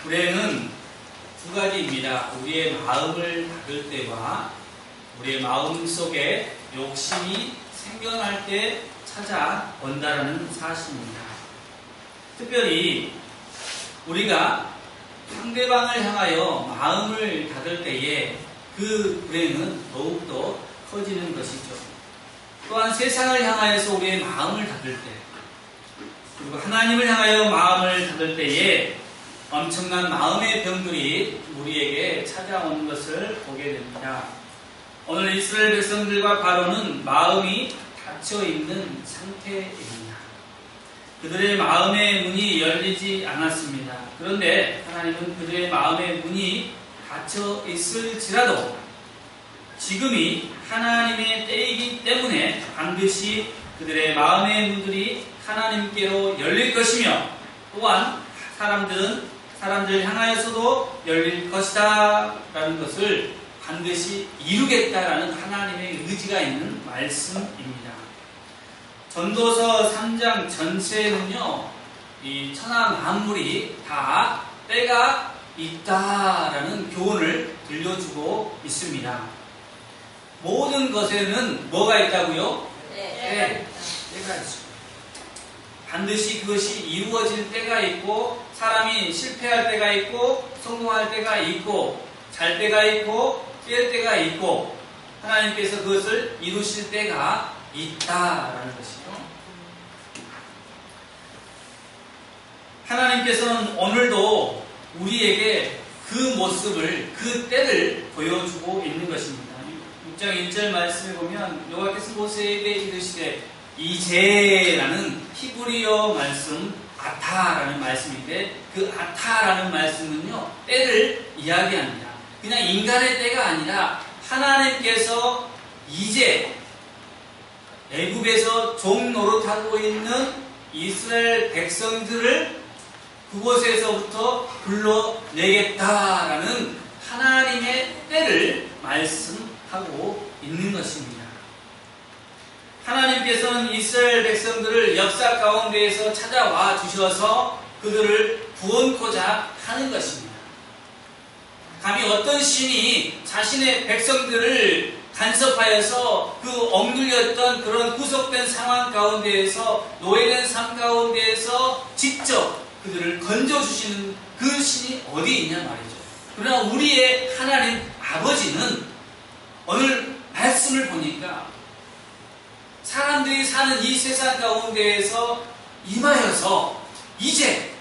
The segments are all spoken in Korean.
불행은 두 가지입니다. 우리의 마음을 닫을 때와 우리의 마음 속에 욕심이 생겨날 때 찾아온다라는 사실입니다. 특별히 우리가 상대방을 향하여 마음을 닫을 때에 그 불행은 더욱더 커지는 것이죠. 또한 세상을 향하여서 우리의 마음을 닫을 때, 그리고 하나님을 향하여 마음을 닫을 때에 엄청난 마음의 병들이 우리에게 찾아오는 것을 보게 됩니다. 오늘 이스라엘 백성들과 바로는 마음이 닫혀있는 상태입니다. 그들의 마음의 문이 열리지 않았습니다. 그런데 하나님은 그들의 마음의 문이 닫혀 있을지라도 지금이 하나님의 때이기 때문에 반드시 그들의 마음의 문들이 하나님께로 열릴 것이며 또한 사람들 향하여서도 열릴 것이다 라는 것을 반드시 이루겠다라는 하나님의 의지가 있는 말씀입니다. 전도서 3장 전체는요, 이 천하 만물이 다 때가 있다라는 교훈을 들려주고 있습니다. 모든 것에는 뭐가 있다고요? 때가 있습니다. 반드시 그것이 이루어질 때가 있고, 사람이 실패할 때가 있고, 성공할 때가 있고, 잘 때가 있고, 깰 때가 있고, 하나님께서 그것을 이루실 때가 있다라는 것이죠. 하나님께서는 오늘도 우리에게 그 모습을, 그 때를 보여주고 있는 것입니다. 6장 1절 말씀에 보면 여호와께서 모세에게 이르시되 이제라는 히브리어 말씀 아타라는 말씀인데, 그 아타라는 말씀은요, 때를 이야기합니다. 그냥 인간의 때가 아니라 하나님께서 이제 애굽에서 종 노릇하고 있는 이스라엘 백성들을 그곳에서부터 불러내겠다라는 하나님의 때를 말씀하고 있는 것입니다. 하나님께서는 이스라엘 백성들을 역사 가운데에서 찾아와 주셔서 그들을 구원코자 하는 것입니다. 감히 어떤 신이 자신의 백성들을 간섭하여서 그 억눌렸던 그런 구속된 상황 가운데에서, 노예된 삶 가운데에서 직접 그들을 건져주시는 그 신이 어디 있냐 말이죠. 그러나 우리의 하나님 아버지는 오늘 말씀을 보니까 사람들이 사는 이 세상 가운데에서 임하여서 이제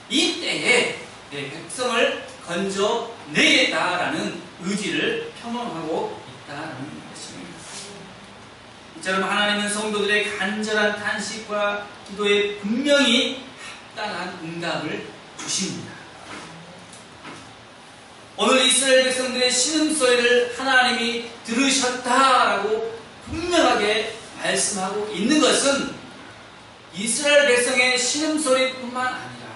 이 때에 내 백성을 건져내겠다라는 의지를 표명하고 있다는 것입니다. 이처럼 하나님은 성도들의 간절한 탄식과 기도에 분명히 합당한 응답을 주십니다. 오늘 이스라엘 백성들의 신음소리를 하나님이 들으셨다라고 분명하게 말씀하고 있는 것은 이스라엘 백성의 신음소리뿐만 아니라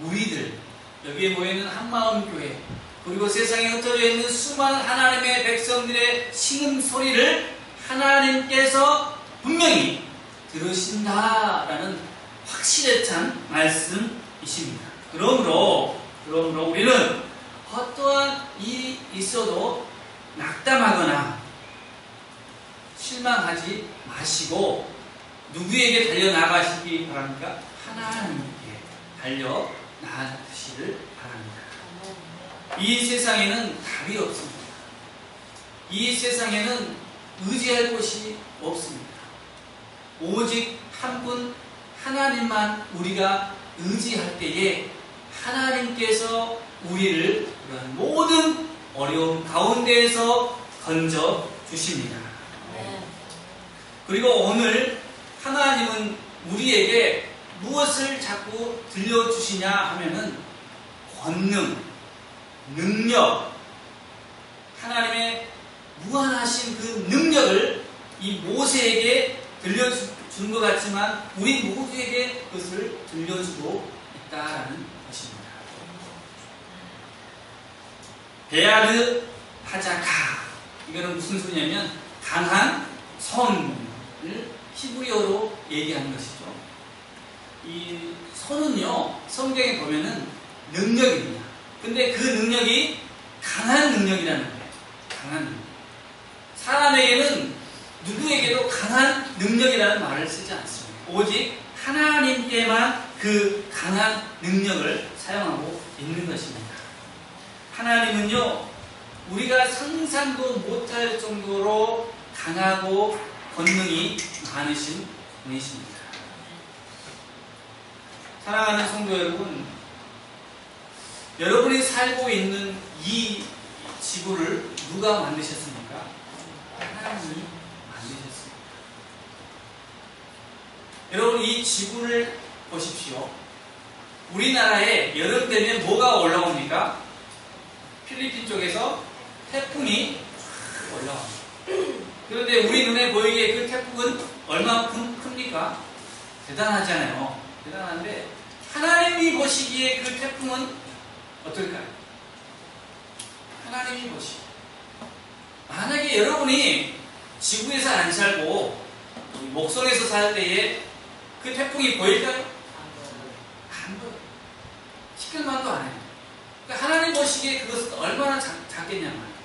우리들, 여기에 모여있는 한마음교회, 그리고 세상에 흩어져 있는 수많은 하나님의 백성들의 신음소리를 하나님께서 분명히 들으신다라는 확실에 찬 말씀이십니다. 그러므로 우리는 어떠한 일이 있어도 낙담하거나 실망하지 마시고 누구에게 달려나가시기 바랍니까? 하나님께 달려나가시기를 바랍니다. 이 세상에는 답이 없습니다. 이 세상에는 의지할 곳이 없습니다. 오직 한 분 하나님만 우리가 의지할 때에 하나님께서 우리를 그런 모든 어려움 가운데에서 건져 주십니다. 그리고 오늘 하나님은 우리에게 무엇을 자꾸 들려주시냐 하면은 권능, 능력, 하나님의 무한하신 그 능력을 이 모세에게 들려준 것 같지만 우리 모두에게 그것을 들려주고 있다라는 것입니다. 베아르 하자카, 이거는 무슨 소리냐면 강한 선을 히브리어로 얘기하는 것이죠. 이 선은요, 성경에 보면은 능력입니다. 근데 그 능력이 강한 능력이라는 거예요. 강한 능력. 사람에게는 누구에게도 강한 능력이라는 말을 쓰지 않습니다. 오직 하나님께만 그 강한 능력을 사용하고 있는 것입니다. 하나님은요, 우리가 상상도 못할 정도로 강하고 권능이 많으신 분이십니다. 사랑하는 성도 여러분, 여러분이 살고 있는 이 지구를 누가 만드셨습니까? 하나님이 만드셨습니다. 여러분, 이 지구를 보십시오. 우리나라에 여름 되면 뭐가 올라옵니까? 필리핀 쪽에서 태풍이 올라옵니다. 그런데 우리 눈에 보이기에 그 태풍은 얼마큼 큽니까? 대단하잖아요. 대단한데 하나님이 보시기에 그 태풍은 어떨까요? 하나님이 보시기에, 만약에 여러분이 지구에서 안 살고 목성에서 살 때에 그 태풍이 보일까요? 안 보여요. 시끌만도 안 해요. 그러니까 하나님 보시기에 그것은 얼마나 작겠냐 말이에요.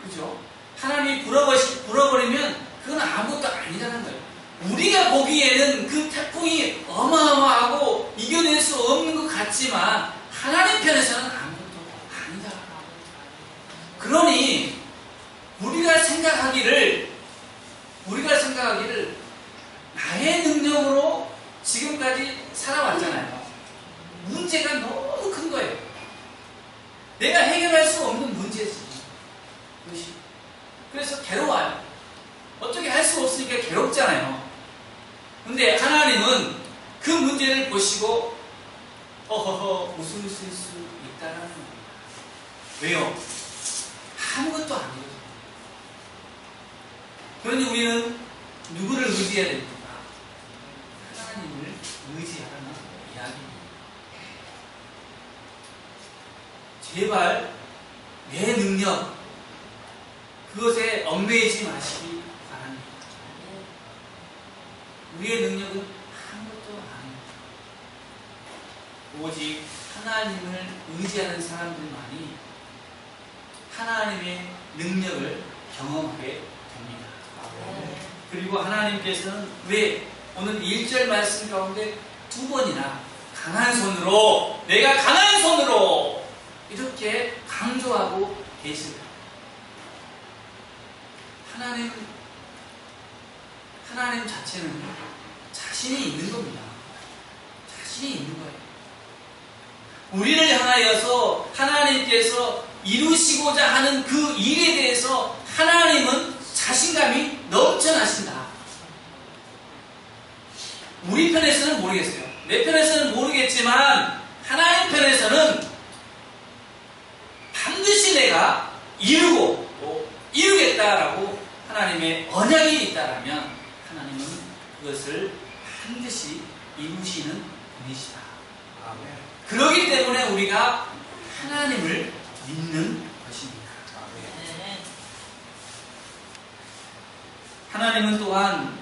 그죠? 하나님이 불어버리면 그건 아무것도 아니라는 거예요. 우리가 보기에는 그 태풍이 어마어마하고 이겨낼 수 없는 것 같지만 하나님 편에서는 아무것도 아니다. 그러니 우리가 생각하기를 나의 능력으로 지금까지 살아왔잖아요. 문제가 너무 큰 거예요. 내가 해결할 수 없는 문제지. 그래서 괴로워요. 어떻게 할 수 없으니까 괴롭잖아요. 근데 하나님은 그 문제를 보시고 허허허 웃으실 수 있다는 겁니다. 왜요? 아무것도 아니거든요. 그러니 우리는 누구를 의지해야 됩니까? 하나님을 의지하라는 이야기입니다. 제발 내 능력 그것에 얽매이지 마시기 바랍니다. 우리의 능력은 아무것도 아닙니다. 오직 하나님을 의지하는 사람들만이 하나님의 능력을 경험하게 됩니다. 그리고 하나님께서는 왜 오늘 1절 말씀 가운데 2번이나 강한 손으로, 내가 강한 손으로 이렇게 강조하고 계십니다. 하나님 자체는 자신이 있는 겁니다. 자신이 있는 거예요. 우리를 향하여서 하나님께서 이루시고자 하는 그 일에 대해서 하나님은 자신감이 넘쳐나신다. 우리 편에서는 모르겠어요. 내 편에서는 모르겠지만 하나님 편에서는 반드시 내가 이루고 또 이루겠다라고 하나님의 언약이 있다라면 하나님은 그것을 반드시 이루시는 분이시다. 그렇기 때문에 우리가 하나님을 믿는 것입니다. 하나님은 또한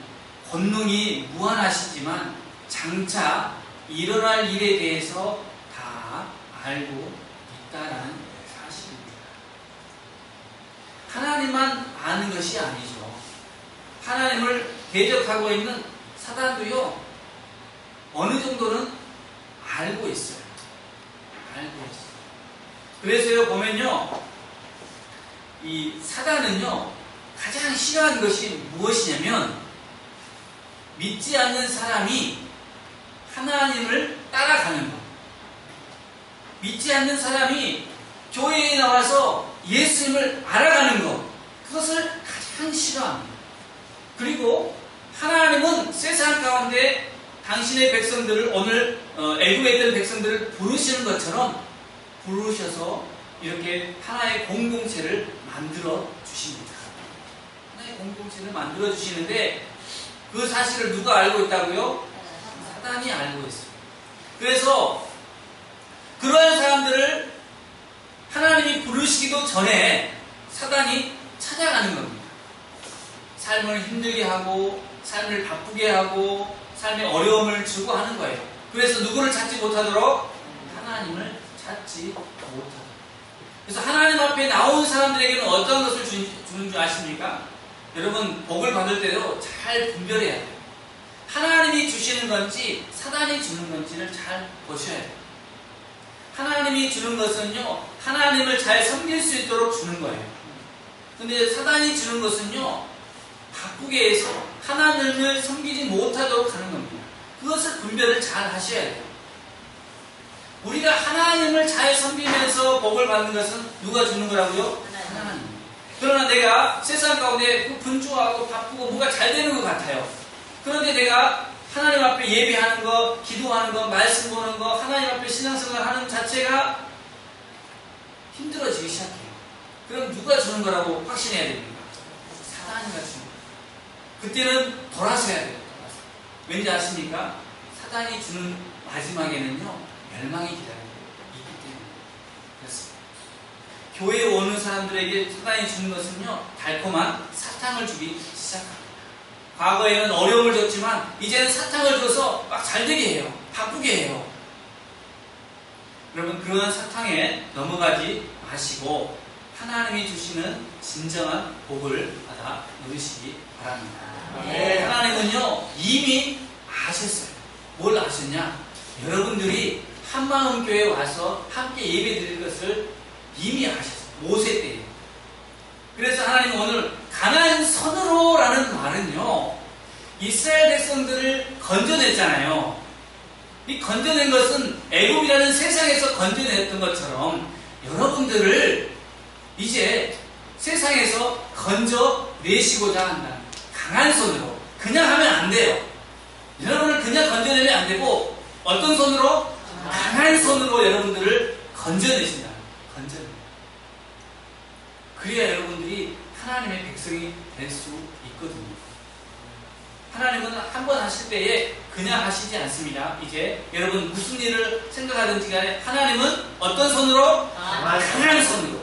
권능이 무한하시지만 장차 일어날 일에 대해서 다 알고 있다라는 사실입니다. 하나님만 아는 것이 아니죠. 하나님을 대적하고 있는 사단도요, 어느 정도는 알고 있어요. 알고 있어요. 그래서요, 보면요, 이 사단은요, 가장 싫어하는 것이 무엇이냐면, 믿지 않는 사람이 하나님을 따라가는 것. 믿지 않는 사람이 교회에 나와서 예수님을 알아가는 것. 그것을 가장 싫어합니다. 그리고 하나님은 세상 가운데 당신의 백성들을 오늘 애굽에 있던 백성들을 부르시는 것처럼 부르셔서 이렇게 하나의 공동체를 만들어 주십니다. 하나의 공동체를 만들어 주시는데 그 사실을 누가 알고 있다고요? 사단이 알고 있어요. 그래서 그러한 사람들을 하나님이 부르시기도 전에 사단이 찾아가는 겁니다. 삶을 힘들게 하고 삶을 바쁘게 하고 삶에 어려움을 주고 하는 거예요. 그래서 누구를 찾지 못하도록 하나님을 찾지 못하다. 그래서 하나님 앞에 나온 사람들에게는 어떤 것을 주는 줄 아십니까? 여러분, 복을 받을 때도 잘 분별해야 돼요. 하나님이 주시는 건지 사단이 주는 건지를 잘 보셔야 돼요. 하나님이 주는 것은요, 하나님을 잘 섬길 수 있도록 주는 거예요. 근데 사단이 주는 것은요, 바꾸게 해서 하나님을 섬기지 못하도록 하는 겁니다. 그것을 분별을 잘 하셔야 돼요. 우리가 하나님을 잘 섬기면서 복을 받는 것은 누가 주는 거라고요? 하나님. 그러나 내가 세상 가운데 분주하고 바쁘고 뭐가 잘 되는 것 같아요. 그런데 내가 하나님 앞에 예배하는 거, 기도하는 거, 말씀 보는 거, 하나님 앞에 신앙생활 하는 자체가 힘들어지기 시작해요. 그럼 누가 주는 거라고 확신해야 됩니까? 사단이가 주는 거예요. 그때는 돌아서야 돼요. 왠지 아십니까? 사단이 주는 마지막에는요, 멸망이 기다리고 있기 때문에 그렇습니다. 교회에 오는 사람들에게 사단이 주는 것은요, 달콤한 사탕을 주기 시작합니다. 과거에는 어려움을 줬지만 이제는 사탕을 줘서 막 잘되게 해요. 바꾸게 해요. 여러분, 그러한 사탕에 넘어가지 마시고 하나님이 주시는 진정한 복을 받아 누리시기 바랍니다. 네. 하나님은요, 이미 아셨어요. 뭘 아셨냐? 여러분들이 한마음교회에 와서 함께 예배 드릴 것을 이미 아셨어요. 모세 때에. 그래서 하나님은 오늘 가나안 선으로 라는 말은요, 이스라엘 백성들을 건져냈잖아요. 이 건져낸 것은 애굽이라는 세상에서 건져냈던 것처럼 여러분들을 이제 세상에서 건져내시고자 한다. 강한 손으로. 그냥 하면 안 돼요. 여러분을 그냥 건져내면 안 되고 어떤 손으로? 강한 손으로 여러분들을 건져내신다. 건져내. 그래야 여러분들이 하나님의 백성이 될 수 있거든요. 하나님은 한 번 하실 때에 그냥 하시지 않습니다. 이제 여러분 무슨 일을 생각하든지 간에 하나님은 어떤 손으로? 강한 손으로.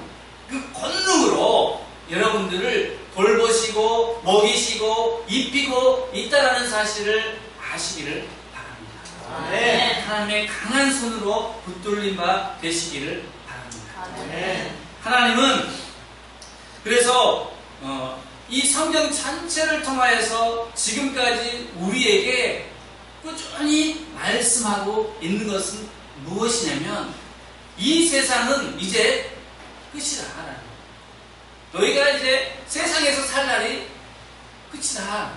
그 권능으로 여러분들을 돌보시고 먹이시고 입히고 있다라는 사실을 아시기를 바랍니다. 네. 하나님의 강한 손으로 붙들린 바 되시기를 바랍니다. 네. 하나님은 그래서 이 성경 전체를 통하여서 지금까지 우리에게 꾸준히 말씀하고 있는 것은 무엇이냐면 이 세상은 이제 끝이다. 너희가 이제 세상에서 살 날이 끝이다.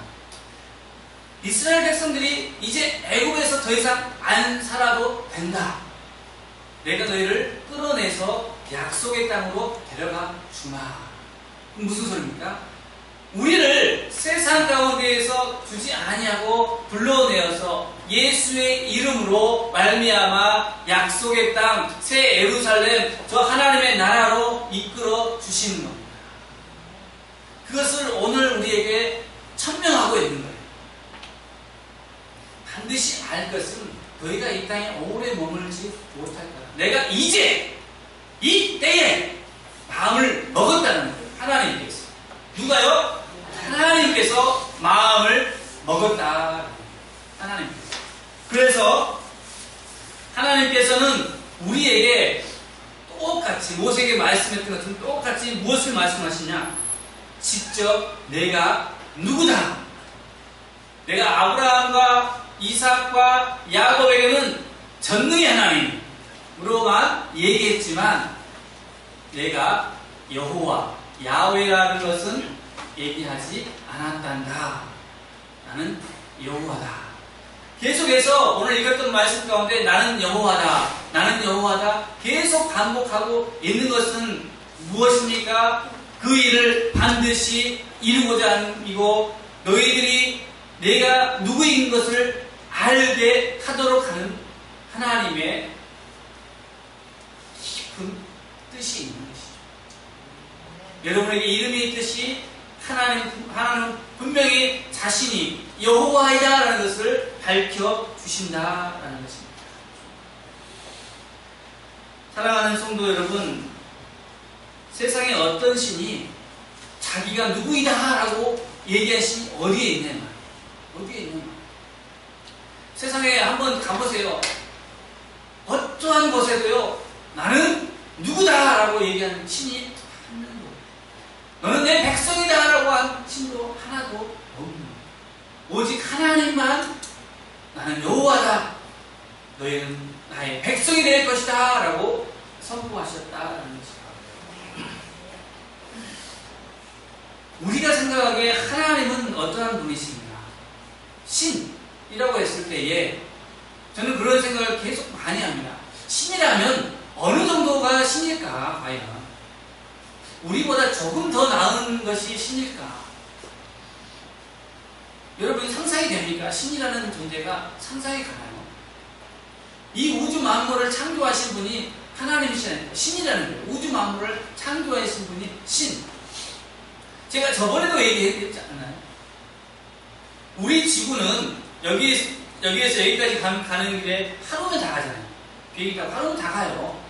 이스라엘 백성들이 이제 애굽에서 더 이상 안 살아도 된다. 내가 너희를 끌어내서 약속의 땅으로 데려가 주마. 그럼 무슨 소리입니까? 우리를 세상 가운데에서 주지 아니하고 불러내어서 예수의 이름으로 말미암아 약속의 땅, 새 예루살렘, 저 하나님의 나라로 이끌어 주시는 겁니다. 그것을 오늘 우리에게 천명하고 있는 거예요. 반드시 알 것은 너희가 이 땅에 오래 머물지 못할 거다. 내가 이제 이 때에 마음을 먹었다는 거예요. 하나님께서. 누가요? 하나님께서 마음을 먹었다. 하나님께서. 그래서 하나님께서는 우리에게 똑같이 모세에게 말씀했던 것처럼 똑같이 무엇을 말씀하시냐? 직접 내가 누구다. 내가 아브라함과 이삭과 야곱에게는 전능의 하나님으로만 얘기했지만 내가 여호와 야훼라는 것은 얘기하지 않았단다. 나는 여호와다. 계속해서 오늘 읽었던 말씀 가운데 나는 여호와다, 나는 여호와다 계속 반복하고 있는 것은 무엇입니까? 그 일을 반드시 이루고자 하는 이고 너희들이 내가 누구인 것을 알게 하도록 하는 하나님의 깊은 뜻이 있는 것이죠. 여러분에게 이름이 있듯이 하나님은 분명히 자신이 여호와이다라는 것을 밝혀주신다라는 것입니다. 사랑하는 성도 여러분, 세상에 어떤 신이 자기가 누구이다라고 얘기한 신이 어디에 있냐 말이에요. 어디에 있냐 말이에요. 세상에 한번 가보세요. 어떠한 곳에도요, 나는 누구다라고 얘기하는 신이 한 명도 없고, 너는 내 백성이다라고 한 신도 하나도 없는 거예요. 오직 하나님만 나는 여호와다, 너희는 나의 백성이 될 것이다 라고 선포하셨다라는 것입니다. 우리가 생각하기에 하나님은 어떠한 분이십니까? 신이라고 했을 때에 저는 그런 생각을 계속 많이 합니다. 신이라면 어느 정도가 신일까? 과연 우리보다 조금 더 나은 것이 신일까? 여러분 상상이 됩니까? 신이라는 존재가 상상이 가나요? 이 우주 만물을 창조하신 분이 하나님이시라니까 신이라는 거예요. 우주 만물을 창조하신 분이 신. 제가 저번에도 얘기했지 않나요? 우리 지구는 여기에서 여기까지 가는 길에 하루면 다 가잖아요. 비행기 타고 하루면 다 가요.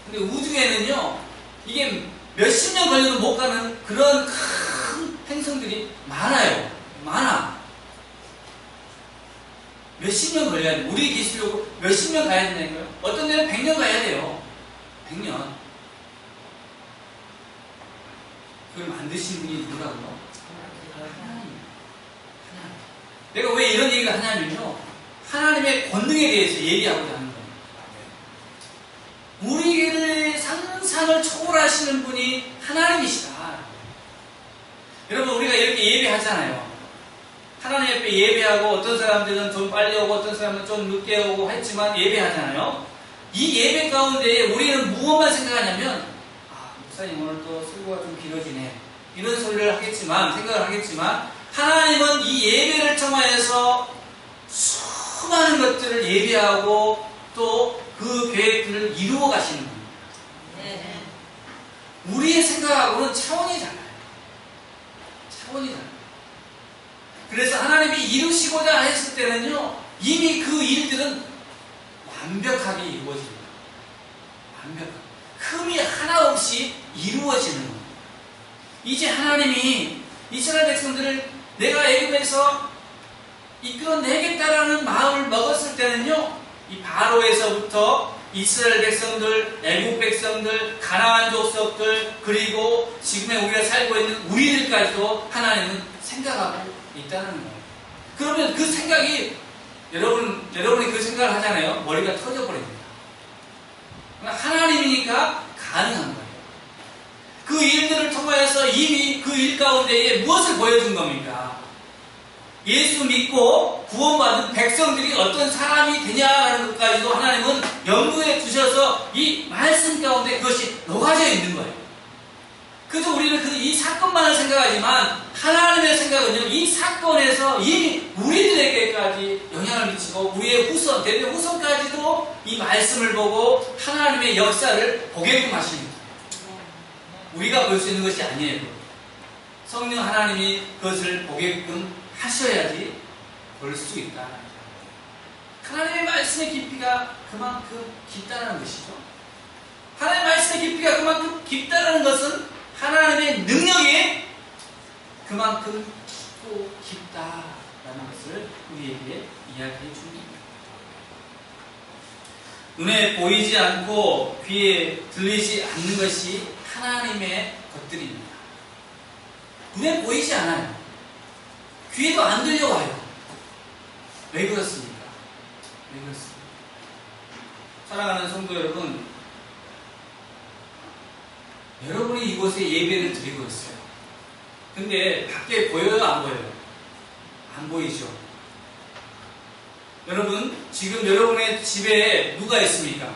근데 우주에는요, 이게 몇십 년 걸려도 못 가는 그런 큰 행성들이 많아요. 많아. 몇십 년 걸려야 돼요. 우리 계시려고 몇십 년 가야 된다니까요. 어떤 데는 100년 가야 돼요. 100년. 그걸 만드신 분이 누구라고요? 하나님. 내가 왜 이런 얘기를 하냐면요, 하나님의 권능에 대해서 얘기하고자 하는 거예요. 우리를 상상을 초월하시는 분이 하나님이시다. 여러분, 우리가 이렇게 예배하잖아요. 하나님 앞에 예배하고, 어떤 사람들은 좀 빨리 오고 어떤 사람은 좀 늦게 오고 했지만 예배하잖아요. 이 예배 가운데 우리는 무엇만 생각하냐면, 목사님 오늘 또 설교가 좀 길어지네, 이런 소리를 하겠지만, 생각을 하겠지만, 하나님은 이 예배를 통하여서 수많은 것들을 예배하고 또 그 계획들을 이루어 가시는 겁니다. 네. 우리의 생각하고는 차원이 달라요. 차원이 달라요. 그래서 하나님이 이루시고자 했을 때는요, 이미 그 일들은 완벽하게 이루어집니다. 완벽하게. 흠이 하나 없이 이루어지는 겁니다. 이제 하나님이 이스라엘 백성들을 내가 애굽에서 이끌어내겠다라는 마음을 먹었을 때는요, 이 바로에서부터 이스라엘 백성들, 애굽 백성들, 가나안 족속들, 그리고 지금의 우리가 살고 있는 우리들까지도 하나님은 생각하고 있다는 거예요. 그러면 그 생각이, 여러분이 그 생각을 하잖아요. 머리가 터져버립니다. 하나님이니까 가능한 거예요. 그 일들을 통하여서 이미 그 일 가운데에 무엇을 보여준 겁니까? 예수 믿고 구원받은 백성들이 어떤 사람이 되냐라는 것까지도 하나님은 염두에 두셔서 이 말씀 가운데 그것이 녹아져 있는 거예요. 그저 우리는 이 사건만을 생각하지만 하나님의 생각은요, 이 사건에서 이미 우리들에게까지 영향을 미치고 우리의 후손, 대대 후손까지도 이 말씀을 보고 하나님의 역사를 보게끔 하십니다. 우리가 볼 수 있는 것이 아니에요. 성령 하나님이 그것을 보게끔 하셔야지 볼 수 있다. 하나님의 말씀의 깊이가 그만큼 깊다는 것이죠. 하나님의 말씀의 깊이가 그만큼 깊다는 것은 하나님의 능력이 그만큼 깊고 깊다라는 것을 우리에게 이야기해 줍니다. 눈에 보이지 않고 귀에 들리지 않는 것이 하나님의 것들입니다. 눈에 보이지 않아요. 귀에도 안 들려와요. 왜 그렇습니까? 왜 그렇습니까? 사랑하는 성도 여러분, 여러분이 이곳에 예배를 드리고 있어요. 근데 밖에 보여요? 안 보여요? 안 보이죠? 여러분, 지금 여러분의 집에 누가 있습니까?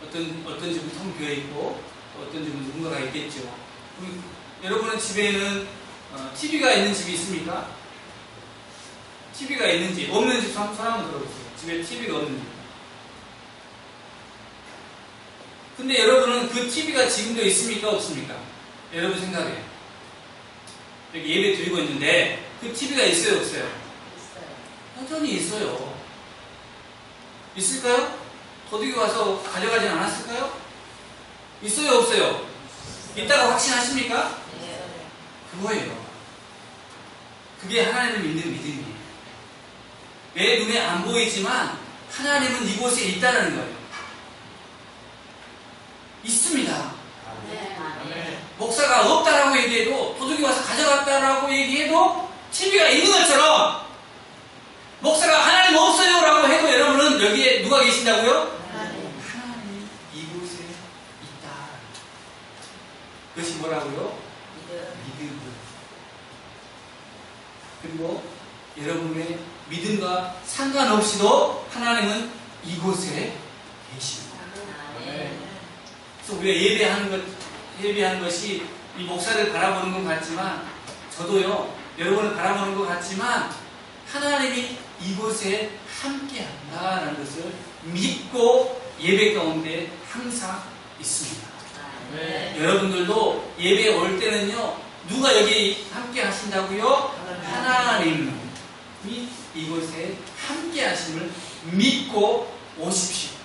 어떤 집은 텅 비어 있고, 어떤 집은 누군가가 있겠죠. 여러분의 집에는 TV가 있는 집이 있습니까? TV가 있는지, 없는 집 손 한번 들어보세요. 집에 TV가 없는 집. 근데 여러분은 그 TV가 지금도 있습니까? 없습니까? 여러분 생각에. 여기 예배 드리고 있는데, 그 TV가 있어요? 없어요? 있어요. 여전히 있어요. 있을까요? 도둑이 와서 가져가진 않았을까요? 있어요? 없어요? 있다고 확신하십니까? 네. 그거예요. 그게 하나님을 믿는 믿음이에요. 내 눈에 안 보이지만 하나님은 이곳에 있다는 거예요. 있습니다. 목사가 없다라고 얘기해도, 도둑이 와서 가져갔다라고 얘기해도 TV가 있는 것처럼, 목사가 하나님 없어요 라고 해도 여러분은 여기에 누가 계신다고요? 하나님이 이곳에 있다. 그것이 뭐라고요? 믿음. 그리고 여러분의 믿음과 상관없이도 하나님은 이곳에 계십니다. 그래서 우리가 예배하는 것이 이 목사를 바라보는 것 같지만, 저도요, 여러분을 바라보는 것 같지만, 하나님이 이곳에 함께한다는 것을 믿고 예배 가운데 항상 있습니다. 여러분들도 예배에 올 때는요, 누가 여기 함께 하신다고요? 하나님이 이곳에 함께 하심을 믿고 오십시오.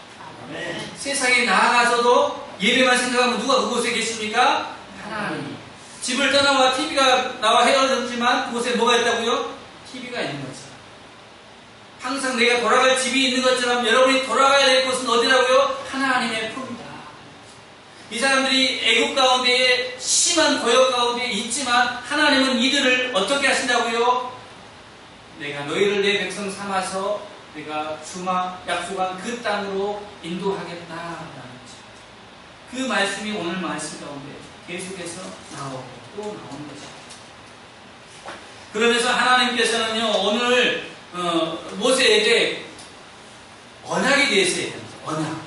세상에 나아가서도 예배만 생각하면 누가 그곳에 계십니까? 하나님. 집을 떠나와 TV가 나와 헤어졌지만 그곳에 뭐가 있다고요? TV가 있는 거죠. 항상 내가 돌아갈 집이 있는 것처럼 여러분이 돌아가야 될 곳은 어디라고요? 하나님의 품이다. 이 사람들이 애국 가운데에 심한 고역 가운데에 있지만 하나님은 이들을 어떻게 하신다고요? 내가 너희를 내 백성 삼아서 내가 약속한 그 땅으로 인도하겠다라는 거죠. 그 말씀이 오늘 말씀 가운데 계속해서 나오고 또 나오는 거죠. 그러면서 하나님께서는요, 오늘 모세에게 언약에 대해서 얘기합니다. 언약.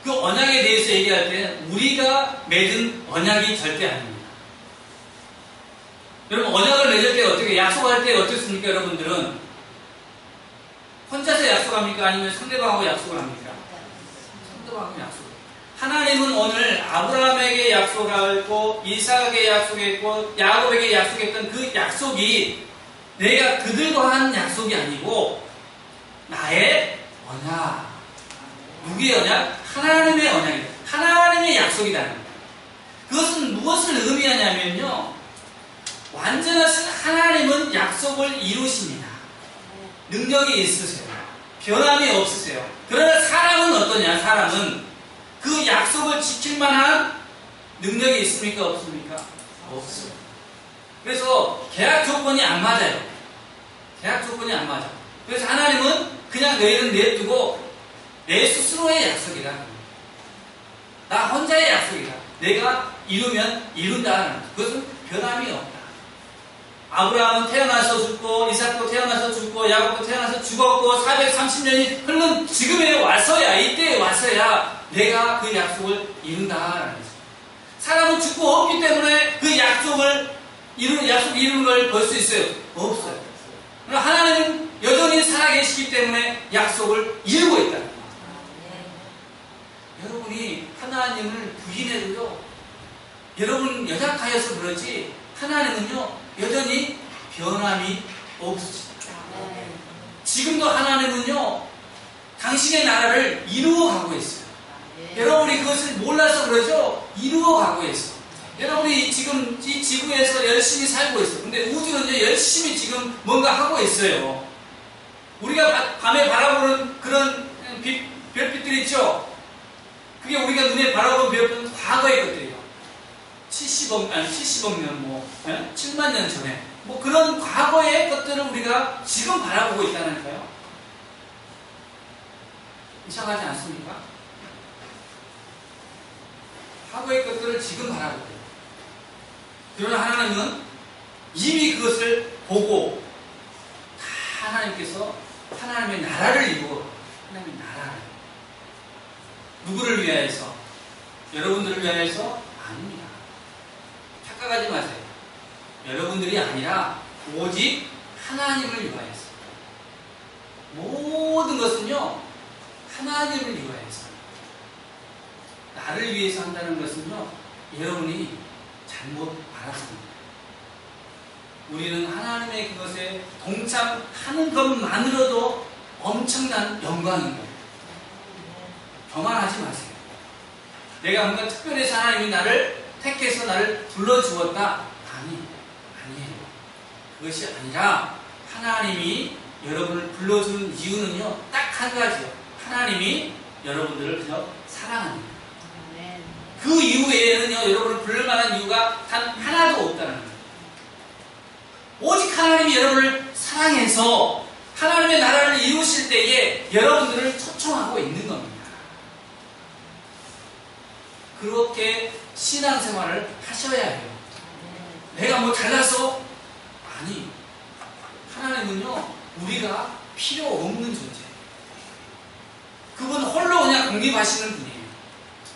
그 언약에 대해서 얘기할 때는 우리가 맺은 언약이 절대 아닙니다. 여러분, 언약을 맺을 때 어떻게, 약속할 때 어떻습니까? 여러분들은 혼자서 약속합니까? 아니면 상대방하고 약속을 합니까? 상대방하고 약속. 하나님은 오늘 아브라함에게 약속하고 이삭에게 약속했고 야곱에게 약속했던 그 약속이 내가 그들과 한 약속이 아니고 나의 언약. 누구의 언약? 하나님의 언약이다. 하나님의 약속이다. 그것은 무엇을 의미하냐면요, 완전하신 하나님은 약속을 이루십니다. 능력이 있으세요. 변함이 없으세요. 그러나 사람은 어떠냐? 사람은 그 약속을 지킬 만한 능력이 있습니까? 없습니까? 없어요. 그래서 계약 조건이 안 맞아요. 계약 조건이 안 맞아. 그래서 하나님은 그냥 너희는 내두고 내 스스로의 약속이다. 나 혼자의 약속이다. 내가 이루면 이룬다. 그것은 변함이 없다. 아브라함은 태어나서 죽고 이삭도 태어나서 죽고 야곱도 태어나서 죽었고 430년이 흐른 지금에 와서야, 이때에 와서야 내가 그 약속을 이룬다라는 거죠. 사람은 죽고 없기 때문에 그 약속을 이루는 걸 볼 수 있어요? 없어요. 그러나 하나님은 여전히 살아계시기 때문에 약속을 이루고 있다. 여러분이 하나님을 부인해도요, 여러분 연약하여서 그러지 하나님은요 여전히 변함이 없으십니다. 지금도 하나님은요 당신의 나라를 이루어가고 있어요. 여러분이 그것을 몰라서 그러죠? 이루어가고 있어. 여러분이 지금 이 지구에서 열심히 살고 있어. 근데 우주는 이제 열심히 지금 뭔가 하고 있어요. 우리가 밤에 바라보는 그런 별빛들이 있죠? 그게 우리가 눈에 바라보는 별빛은 과거의 것들이에요. 70억 년, 7만 년 전에. 그런 과거의 것들을 우리가 지금 바라보고 있다니까요. 이상하지 않습니까? 과거의 것들을 지금 바라보고 있어요. 그러나 하나님은 이미 그것을 보고 다 하나님께서 하나님의 나라를 이루고, 하나님의 나라를 누구를 위하여서? 여러분들을 위하여서? 아닙니다. 착각하지 마세요. 여러분들이 아니라 오직 하나님을 위하여서. 모든 것은요 하나님을 위하여서. 나를 위해서 한다는 것은요 여러분이 잘못 알았습니다. 우리는 하나님의 그것에 동참하는 것만으로도 엄청난 영광인 거예요. 교만하지 마세요. 내가 뭔가 특별해서 하나님이 나를 택해서 나를 불러주었다. 아니에요. 그것이 아니라 하나님이 여러분을 불러주는 이유는요 딱 한 가지요. 하나님이 여러분들을 그냥 사랑합니다. 그 이후에는요, 여러분을 부를 만한 이유가 단 하나도 없다는 거예요. 오직 하나님이 여러분을 사랑해서 하나님의 나라를 이루실 때에 여러분들을 초청하고 있는 겁니다. 그렇게 신앙생활을 하셔야 해요. 내가 뭐 잘났어? 아니, 하나님은요, 우리가 필요 없는 존재예요. 그분 홀로 그냥 공립하시는 분이에요.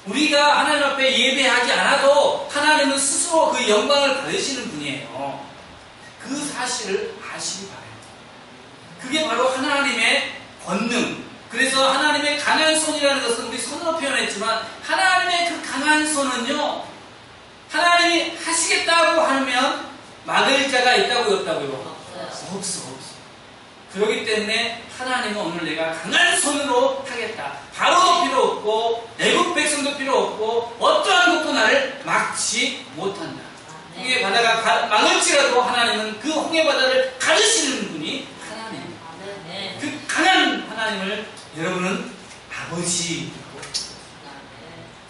우리가 하나님 앞에 예배하지 않아도 하나님은 스스로 그 영광을 받으시는 분이에요. 그 사실을 아시기 바라요. 그게 바로 하나님의 권능. 그래서 하나님의 강한 손이라는 것은 우리 손으로 표현했지만 하나님의 그 강한 손은요, 하나님이 하시겠다고 하면 막을 자가 있다고요, 없다고요? 없어. 그렇기 때문에 하나님은 오늘 내가 강한 손으로 하겠다. 바로도 필요 없고 애국 백성도 필요 없고 어떠한 것도 나를 막지 못한다. 홍해 바다가 막을지라도 하나님은 그 홍해 바다를 가르시는 분이 하나님입니다. 그 강한 하나님을 여러분은 아버지라고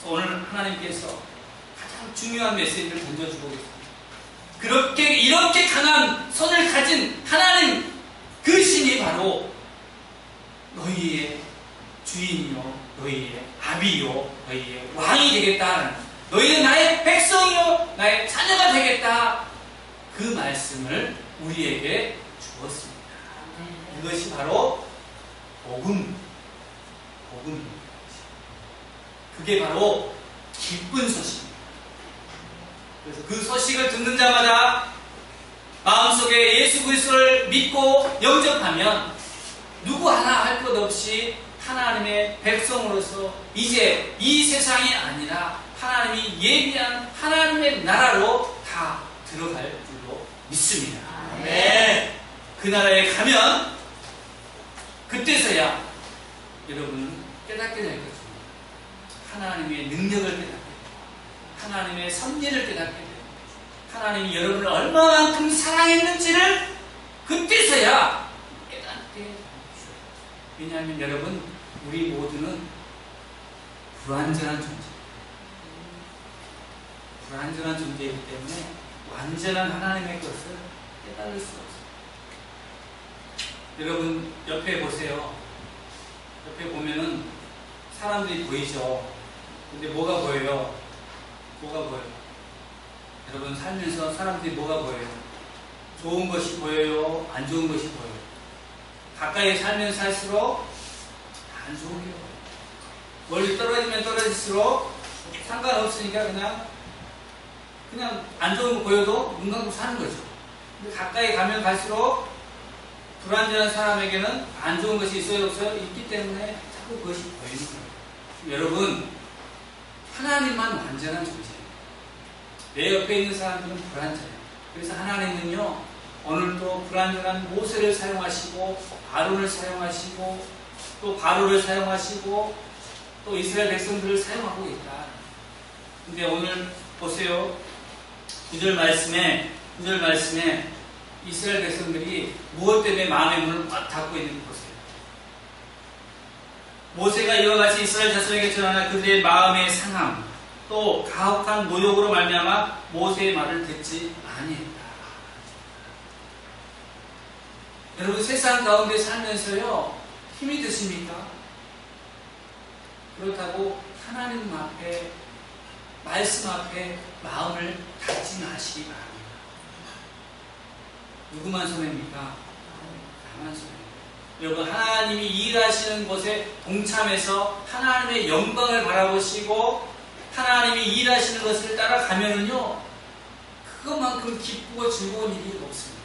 오늘 하나님께서 가장 중요한 메시지를 던져주고 계십니다. 이렇게 강한 손을 가진 하나님, 그 신이 바로 너희의 주인이요, 너희의 아비요, 너희의 왕이 되겠다. 너희는 나의 백성이요, 나의 자녀가 되겠다. 그 말씀을 우리에게 주었습니다. 이것이 바로 복음입니다. 그게 바로 기쁜 소식입니다. 그래서 그 소식을 듣는 자마다 마음속에 예수 그리스도를 믿고 영접하면 누구 하나 할 것 없이 하나님의 백성으로서 이제 이 세상이 아니라 하나님이 예비한 하나님의 나라로 다 들어갈 줄로 믿습니다. 네. 그 나라에 가면 그때서야 여러분은 깨닫게 될 것입니다. 하나님의 능력을 깨닫게 됩니다. 하나님의 섭리를 깨닫게 됩니다. 하나님이 여러분을 얼마만큼 사랑했는지를 그때서야 깨닫게 됩니다. 왜냐하면 여러분, 우리 모두는 불완전한 존재입니다. 불완전한 존재이기 때문에 완전한 하나님의 것을 깨달을 수 없습니다. 여러분, 옆에 보세요. 옆에 보면은 사람들이 보이죠. 근데 뭐가 보여요? 뭐가 보여요? 여러분, 살면서 사람들이 뭐가 보여요? 좋은 것이 보여요? 안 좋은 것이 보여요? 가까이 살면 살수록 안 좋은 게 보여요. 멀리 떨어지면 떨어질수록 상관없으니까 그냥 안 좋은 거 보여도 눈 감고 사는 거죠. 근데 가까이 가면 갈수록 불완전한 사람에게는 안 좋은 것이 있어요, 없어요? 있기 때문에 자꾸 그것이 보이는 거예요. 여러분, 하나님만 완전한 존재예요. 내 옆에 있는 사람들은 불완전해요. 그래서 하나님은요, 오늘도 불완전한 모세를 사용하시고 아론을 사용하시고 또 바로를 사용하시고 또 이스라엘 백성들을 사용하고 있다. 근데 오늘 보세요. 9절 말씀에 이스라엘 백성들이 무엇 때문에 마음의 문을 꽉 닫고 있는지 보세요. 모세가 이와 같이 이스라엘 자손에게 전하나 그들의 마음의 상함 또 가혹한 모욕으로 말미암아 모세의 말을 듣지 아니했다. 여러분, 세상 가운데 살면서요, 힘이 드십니까? 그렇다고 하나님 앞에, 말씀 앞에 마음을 닫지 마시기 바랍니다. 누구만 손해입니까? 나만 손해입니다. 여러분, 하나님이 일하시는 곳에 동참해서 하나님의 영광을 바라보시고 하나님이 일하시는 것을 따라가면은요, 그것만큼 기쁘고 즐거운 일이 없습니다.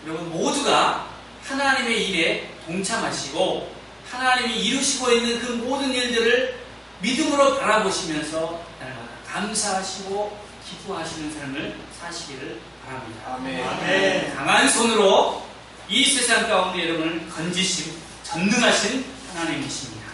여러분, 모두가 하나님의 일에 동참하시고 하나님이 이루시고 있는 그 모든 일들을 믿음으로 바라보시면서 날마다 감사하시고 기뻐하시는 삶을 사시기를 바랍니다. 아멘. 강한 손으로 이 세상 가운데 여러분을 건지시고 전능하신 하나님이십니다.